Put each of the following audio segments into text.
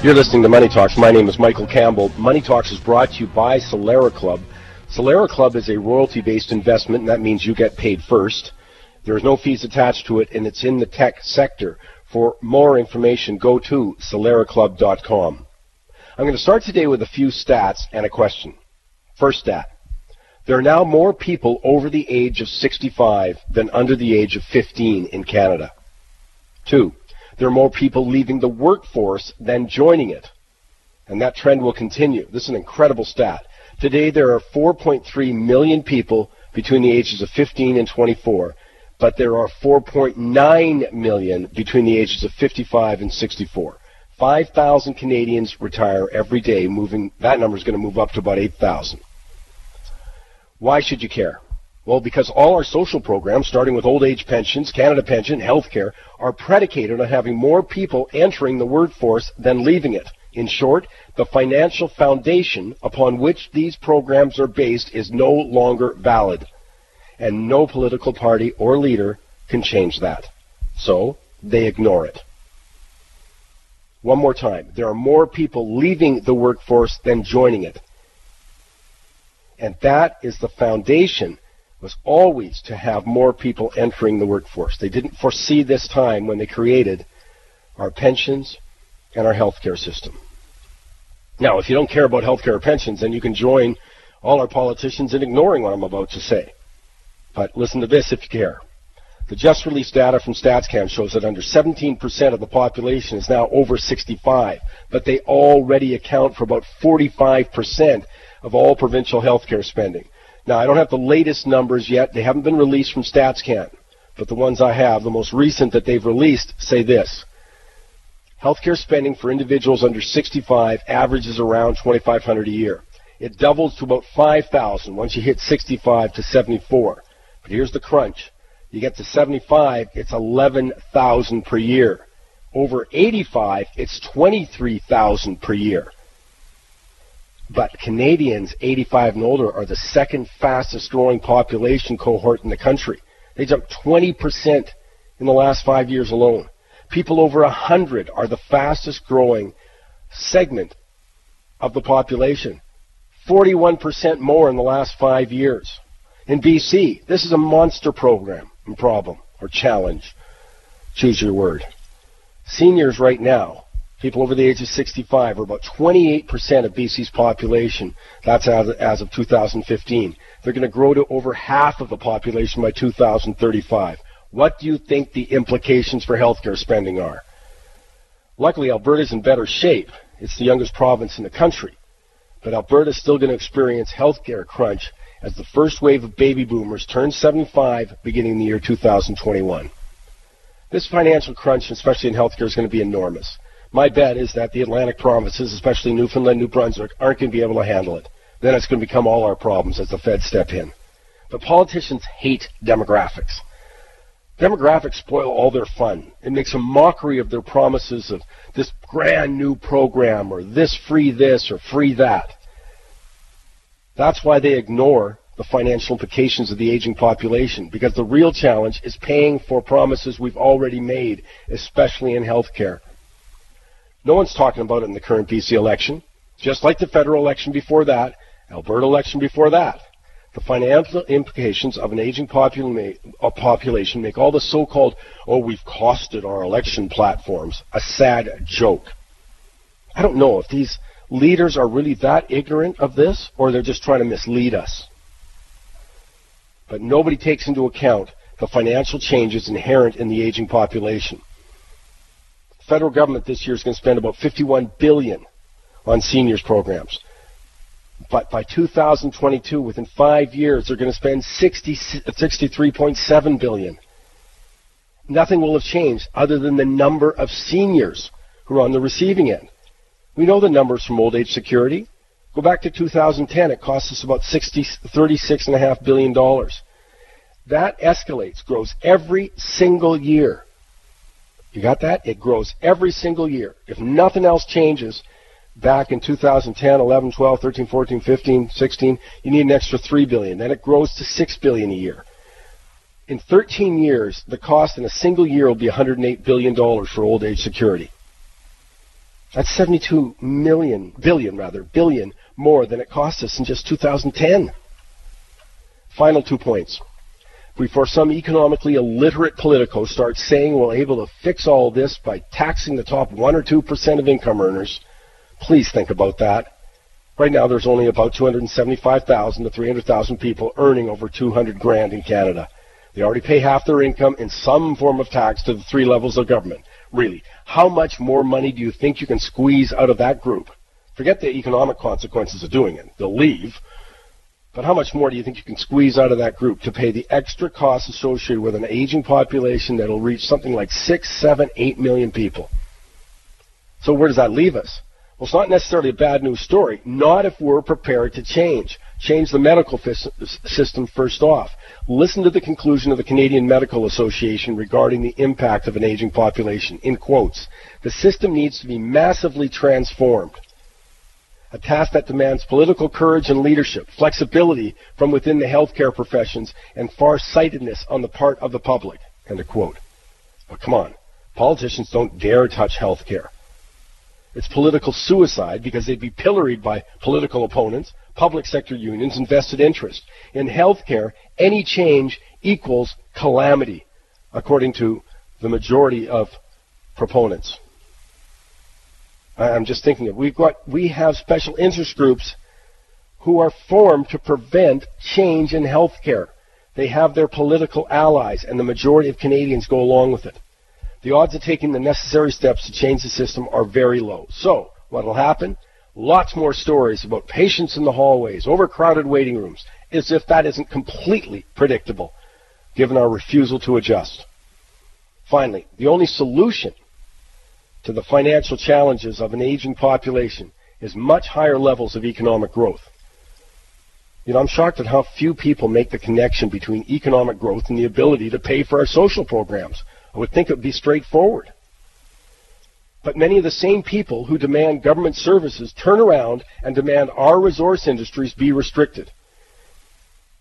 You're listening to Money Talks. My name is Michael Campbell. Money Talks is brought to you by Solera Club. Solera Club is a royalty-based investment, and that means you get paid first. There's no fees attached to it, and it's in the tech sector. For more information, go to soleraclub.com. I'm going to start today with a few stats and a question. First stat. There are now more people over the age of 65 than under the age of 15 in Canada. 2. There are more people leaving the workforce than joining it. And that trend will continue. This is an incredible stat. Today there are 4.3 million people between the ages of 15 and 24, but there are 4.9 million between the ages of 55 and 64. 5,000 Canadians retire every day, that number is going to move up to about 8,000. Why should you care? Well, because all our social programs, starting with old age pensions, Canada Pension, healthcare, are predicated on having more people entering the workforce than leaving it. In short, the financial foundation upon which these programs are based is no longer valid, and no political party or leader can change that. So, they ignore it. One more time. There are more people leaving the workforce than joining it. And that is the foundation, was always to have more people entering the workforce. They didn't foresee this time when they created our pensions and our healthcare system. Now, if you don't care about healthcare or pensions, then you can join all our politicians in ignoring what I'm about to say. But listen to this if you care. The just released data from StatsCan shows that under 17% of the population is now over 65, but they already account for about 45% of all provincial healthcare spending. Now, I don't have the latest numbers yet. They haven't been released from StatsCan, but the ones I have, the most recent that they've released, say this. Healthcare spending for individuals under 65 averages around $2,500 a year. It doubles to about $5,000 once you hit 65 to 74. But here's the crunch. You get to 75, it's $11,000 per year. Over 85, it's $23,000 per year. But Canadians 85 and older are the second fastest growing population cohort in the country. They jumped 20% in the last 5 years alone. People over 100 are the fastest growing segment of the population. 41% more in the last 5 years. In BC, this is a monster program and problem, or challenge. Choose your word. Seniors right now, people over the age of 65, are about 28% of BC's population. That's as of 2015. They're going to grow to over half of the population by 2035. What do you think the implications for healthcare spending are? Luckily, Alberta's in better shape. It's the youngest province in the country. But Alberta's still going to experience healthcare crunch as the first wave of baby boomers turn 75 beginning in the year 2021. This financial crunch, especially in healthcare, is going to be enormous. My bet is that the Atlantic provinces, especially Newfoundland, New Brunswick, aren't going to be able to handle it. Then it's going to become all our problems as the Feds step in. But politicians hate demographics. Demographics spoil all their fun. It makes a mockery of their promises of this grand new program or this or free that. That's why they ignore the financial implications of the aging population, because the real challenge is paying for promises we've already made, especially in healthcare. No one's talking about it in the current BC election, just like the federal election before that, Alberta election before that. The financial implications of an aging population make all the so-called, we've costed our election platforms, a sad joke. I don't know if these leaders are really that ignorant of this, or they're just trying to mislead us. But nobody takes into account the financial changes inherent in the aging population. The federal government this year is going to spend about $51 billion on seniors programs. But by 2022, within 5 years, they're going to spend $63.7 billion. Nothing will have changed other than the number of seniors who are on the receiving end. We know the numbers from old age security. Go back to 2010, it cost us about $36.5 billion. That escalates, grows every single year. You got that? It grows every single year. If nothing else changes, back in 2010, 11, 12, 13, 14, 15, 16, you need an extra $3 billion. Then it grows to $6 billion a year. In 13 years, the cost in a single year will be $108 billion for old age security. That's 72 billion more than it cost us in just 2010. Final 2 points. Before some economically illiterate politico starts saying we're able to fix all this by taxing the top 1 or 2% of income earners, please think about that. Right now, there's only about 275,000 to 300,000 people earning over 200 grand in Canada. They already pay half their income in some form of tax to the 3 levels of government. Really, how much more money do you think you can squeeze out of that group? Forget the economic consequences of doing it. They'll leave. But how much more do you think you can squeeze out of that group to pay the extra costs associated with an aging population that will reach something like 6, 7, 8 million people? So where does that leave us? Well, it's not necessarily a bad news story, not if we're prepared to change. Change the medical system first off. Listen to the conclusion of the Canadian Medical Association regarding the impact of an aging population. In quotes, the system needs to be massively transformed. A task that demands political courage and leadership, flexibility from within the healthcare professions, and far-sightedness on the part of the public. End of quote. But come on, politicians don't dare touch healthcare. It's political suicide because they'd be pilloried by political opponents, public sector unions, and vested interest. In healthcare, any change equals calamity, according to the majority of proponents. I'm just thinking of we have special interest groups who are formed to prevent change in healthcare. They have their political allies, and the majority of Canadians go along with it. The odds of taking the necessary steps to change the system are very low. So, what will happen? Lots more stories about patients in the hallways, overcrowded waiting rooms, as if that isn't completely predictable, given our refusal to adjust. Finally, the only solution to the financial challenges of an aging population is much higher levels of economic growth. You know, I'm shocked at how few people make the connection between economic growth and the ability to pay for our social programs. I would think it would be straightforward. But many of the same people who demand government services turn around and demand our resource industries be restricted.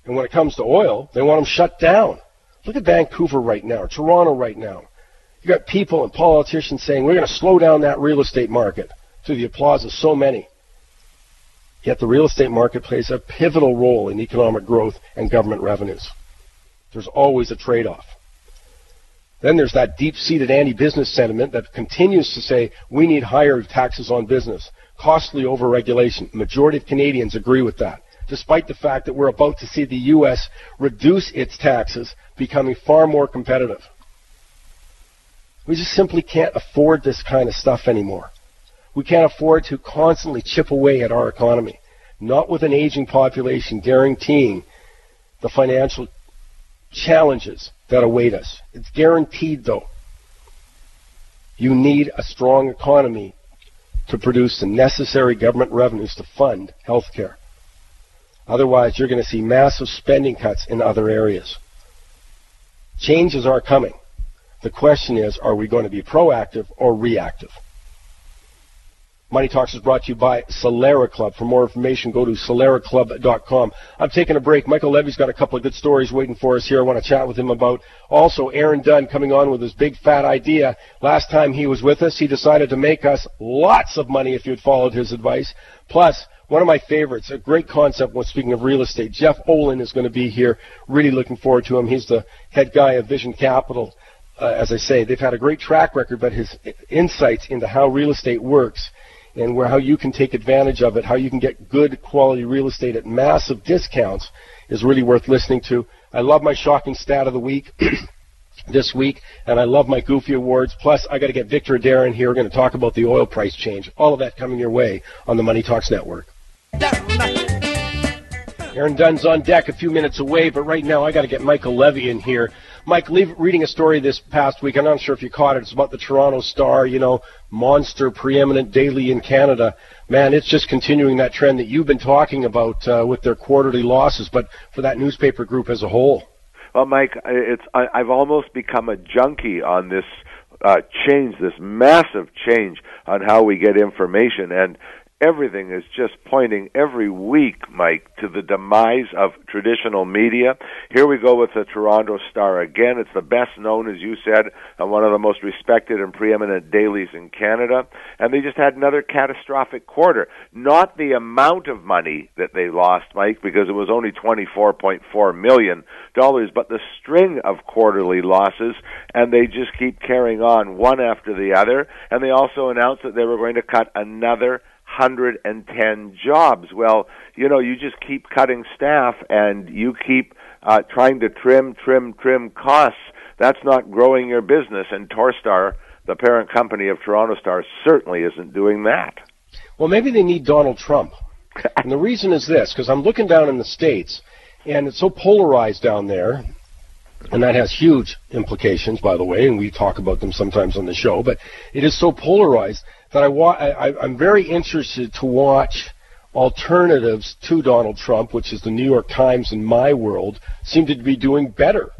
And when it comes to oil, they want them shut down. Look at Vancouver right now, Toronto right now. You got people and politicians saying we're going to slow down that real estate market to the applause of so many. Yet the real estate market plays a pivotal role in economic growth and government revenues. There's always a trade-off. Then there's that deep-seated anti-business sentiment that continues to say we need higher taxes on business, costly over-regulation. The majority of Canadians agree with that, despite the fact that we're about to see the U.S. reduce its taxes, becoming far more competitive. We just simply can't afford this kind of stuff anymore. We can't afford to constantly chip away at our economy, not with an aging population guaranteeing the financial challenges that await us. It's guaranteed, though. You need a strong economy to produce the necessary government revenues to fund health care. Otherwise, you're going to see massive spending cuts in other areas. Changes are coming. The question is, are we going to be proactive or reactive? Money Talks is brought to you by Solera Club. For more information, go to soleraclub.com. I'm taking a break. Michael Levy's got a couple of good stories waiting for us here I want to chat with him about. Also, Aaron Dunn coming on with his big fat idea. Last time he was with us, he decided to make us lots of money if you'd followed his advice. Plus, one of my favorites, a great concept when speaking of real estate, Jeff Olin is going to be here. Really looking forward to him. He's the head guy of Vision Capital. As I say, they've had a great track record, but his insights into how real estate works and how you can take advantage of it, how you can get good quality real estate at massive discounts is really worth listening to. I love my shocking stat of the week this week, and I love my goofy awards. Plus, I got to get Victor Adair in here. We're going to talk about the oil price change. All of that coming your way on the Money Talks Network. Aaron Dunn's on deck a few minutes away, but right now I got to get Michael Levy in here. Mike, reading a story this past week, I'm not sure if you caught it, it's about the Toronto Star, monster preeminent daily in Canada. Man, it's just continuing that trend that you've been talking about with their quarterly losses, but for that newspaper group as a whole. Well, Mike, I've almost become a junkie on this change, this massive change on how we get information, and everything is just pointing every week, Mike, to the demise of traditional media. Here we go with the Toronto Star again. It's the best known, as you said, and one of the most respected and preeminent dailies in Canada. And they just had another catastrophic quarter. Not the amount of money that they lost, Mike, because it was only $24.4 million, but the string of quarterly losses, and they just keep carrying on one after the other. And they also announced that they were going to cut another 110 jobs. Well, you just keep cutting staff and you keep trying to trim costs. That's not growing your business, and Torstar, the parent company of Toronto Star, certainly isn't doing that. Well, maybe they need Donald Trump. And the reason is this, because I'm looking down in the States, and it's so polarized down there, and that has huge implications, by the way, and we talk about them sometimes on the show, but it is so polarized that I'm very interested to watch alternatives to Donald Trump, which is the New York Times in my world, seem to be doing better.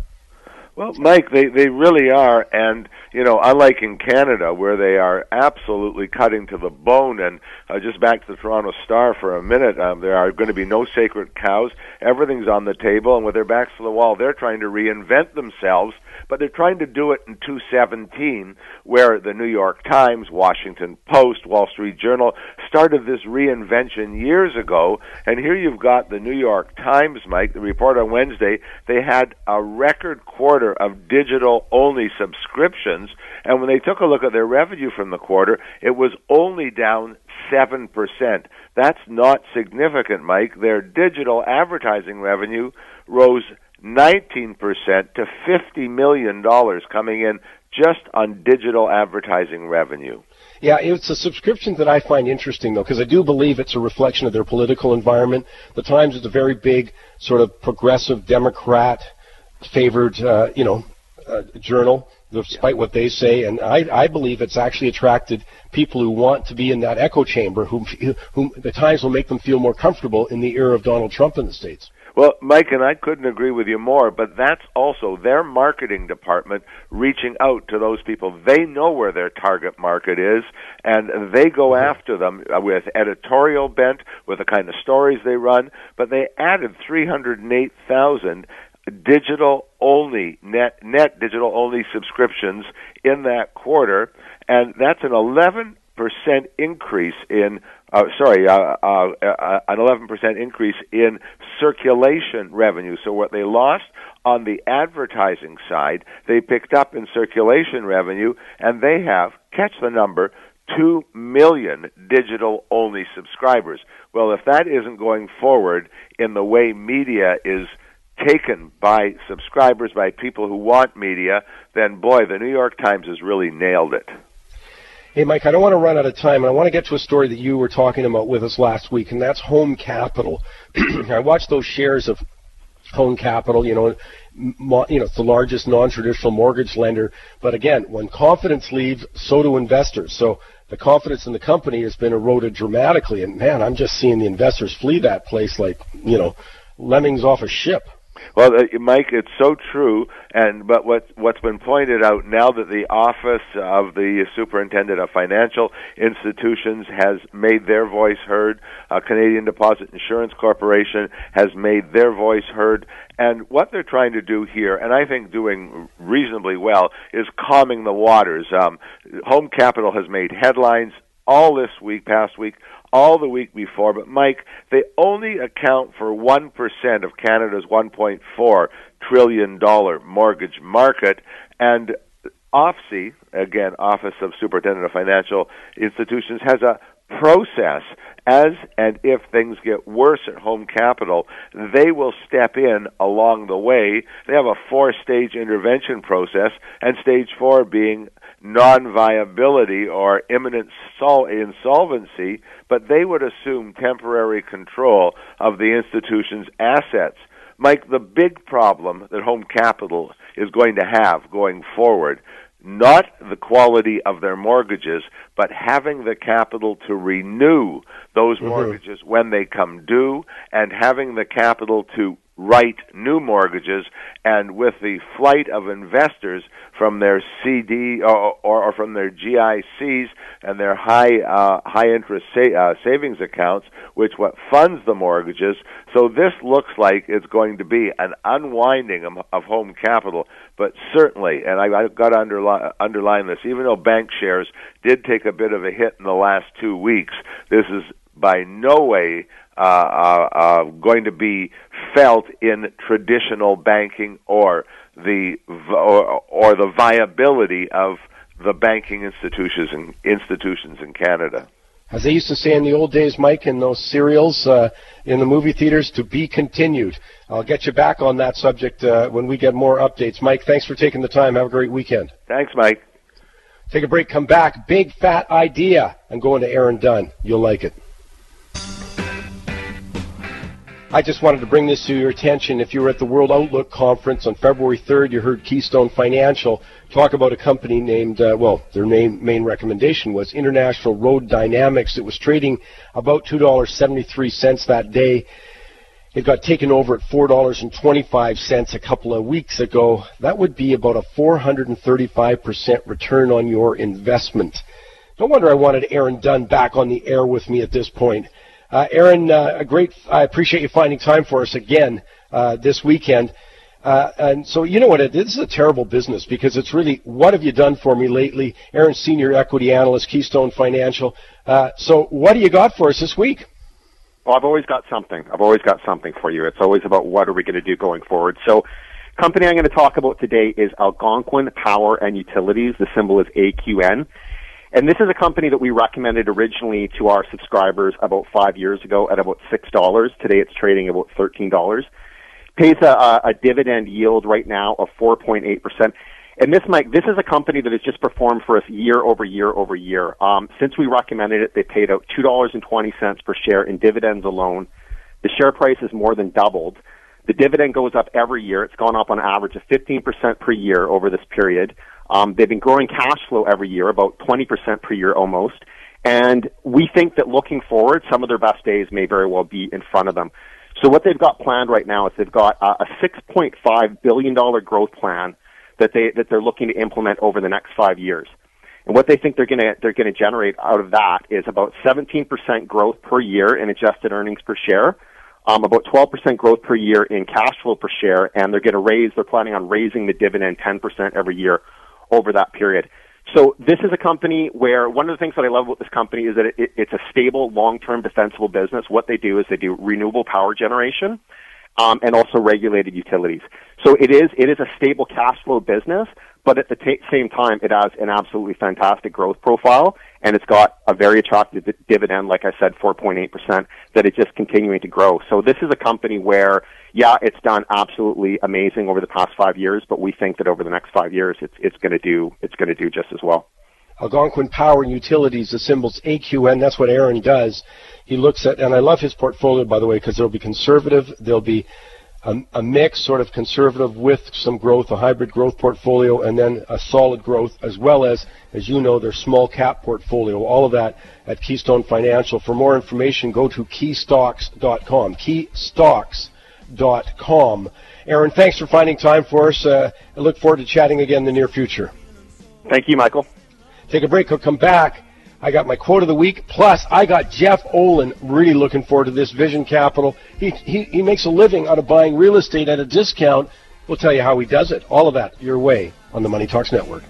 Well, Mike, they really are, and, unlike in Canada, where they are absolutely cutting to the bone, and just back to the Toronto Star for a minute, there are going to be no sacred cows. Everything's on the table, and with their backs to the wall, they're trying to reinvent themselves, but they're trying to do it in 2017, where the New York Times, Washington Post, Wall Street Journal started this reinvention years ago, and here you've got the New York Times, Mike, the report on Wednesday, they had a record quarter of digital-only subscriptions, and when they took a look at their revenue from the quarter, it was only down 7%. That's not significant, Mike. Their digital advertising revenue rose 19% to $50 million coming in just on digital advertising revenue. Yeah, it's a subscription that I find interesting, though, because I do believe it's a reflection of their political environment. The Times is a very big, sort of progressive Democrat-favored, journal, despite what they say, and I believe it's actually attracted people who want to be in that echo chamber, whom the Times will make them feel more comfortable in the era of Donald Trump in the States. Well, Mike, and I couldn't agree with you more, but that's also their marketing department reaching out to those people. They know where their target market is, and they go after them with editorial bent, with the kind of stories they run, but they added 308,000 digital-only, net digital-only subscriptions in that quarter, and that's an 11% increase in an 11% increase in circulation revenue. So what they lost on the advertising side, they picked up in circulation revenue, and they have, catch the number, 2 million digital-only subscribers. Well, if that isn't going forward in the way media is taken by subscribers, by people who want media, then, boy, the New York Times has really nailed it. Hey, Mike, I don't want to run out of time, and I want to get to a story that you were talking about with us last week, and that's Home Capital. I watched those shares of Home Capital, it's the largest non-traditional mortgage lender. But again, when confidence leaves, so do investors. So the confidence in the company has been eroded dramatically, and man, I'm just seeing the investors flee that place like, lemmings off a ship. Well, Mike, it's so true, but what's been pointed out now that the Office of the Superintendent of Financial Institutions has made their voice heard, Canadian Deposit Insurance Corporation has made their voice heard, and what they're trying to do here, and I think doing reasonably well, is calming the waters. Home Capital has made headlines all this week, past week, all the week before, but Mike, they only account for 1% of Canada's $1.4 trillion mortgage market, and OFSI, again, Office of Superintendent of Financial Institutions, has a process as and if things get worse at Home Capital, they will step in along the way. They have a 4-stage intervention process, and stage 4 being non-viability or imminent insolvency, but they would assume temporary control of the institution's assets. Mike, the big problem that Home Capital is going to have going forward, not the quality of their mortgages, but having the capital to renew those mortgages when they come due, and having the capital to write new mortgages, and with the flight of investors from their CD or from their GICs and their high interest savings accounts, which what funds the mortgages. So this looks like it's going to be an unwinding of home capital, but certainly, and I've got to underline this, even though bank shares did take a bit of a hit in the last 2 weeks, this is by no way going to be felt in traditional banking or the viability of the banking institutions in Canada. As they used to say in the old days, Mike, in those serials in the movie theaters, to be continued. I'll get you back on that subject when we get more updates. Mike, thanks for taking the time. Have a great weekend. Thanks, Mike. Take a break, come back. Big fat idea. I'm going to Aaron Dunn. You'll like it. I just wanted to bring this to your attention. If you were at the World Outlook Conference on February 3rd, you heard Keystone Financial talk about a company named, their main recommendation was International Road Dynamics. It was trading about $2.73 that day. It got taken over at $4.25 a couple of weeks ago. That would be about a 435% return on your investment. No wonder I wanted Aaron Dunn back on the air with me at this point. Aaron, I appreciate you finding time for us again this weekend. And so you know what, this is a terrible business because it's really, what have you done for me lately? Aaron's Senior Equity Analyst, Keystone Financial. So what do you got for us this week? Well, I've always got something. I've always got something for you. It's always about what are we going to do going forward. So company I'm going to talk about today is Algonquin Power and Utilities. The symbol is AQN. And this is a company that we recommended originally to our subscribers about 5 years ago at about $6. Today it's trading about $13. Pays a dividend yield right now of 4.8%. And this, Mike, this is a company that has just performed for us year over year over year. Since we recommended it, they paid out $2.20 per share in dividends alone. The share price has more than doubled. The dividend goes up every year. It's gone up on average of 15% per year over this period. They've been growing cash flow every year, about 20% per year almost. And we think that looking forward, some of their best days may very well be in front of them. So what they've got planned right now is they've got a $6.5 billion growth plan that they're looking to implement over the next 5 years. And what they think they're gonna generate out of that is about 17% growth per year in adjusted earnings per share, about 12% growth per year in cash flow per share, and they're planning on raising the dividend 10% every year over that period. So this is a company where one of the things that I love about this company is that it's a stable, long-term, defensible business. What they do is they do renewable power generation, and also regulated utilities. So it is a stable cash flow business, but at the same time, it has an absolutely fantastic growth profile, and it's got a very attractive dividend, like I said, 4.8%, that is just continuing to grow. So this is a company where, yeah, it's done absolutely amazing over the past 5 years, but we think that over the next 5 years, it's going to do just as well. Algonquin Power and Utilities, the symbol's AQN. That's what Aaron does. He looks at, and I love his portfolio, by the way, because there'll be conservative, there'll be a mix, sort of conservative with some growth, a hybrid growth portfolio, and then a solid growth, as well as you know, their small cap portfolio. All of that at Keystone Financial. For more information, go to keystocks.com. Keystocks.com. Aaron, thanks for finding time for us. I look forward to chatting again in the near future. Thank you, Michael. Take a break. I'll come back. I got my quote of the week. Plus, I got Jeff Olin really looking forward to this. Vision Capital. He makes a living out of buying real estate at a discount. We'll tell you how he does it. All of that your way on the Money Talks Network.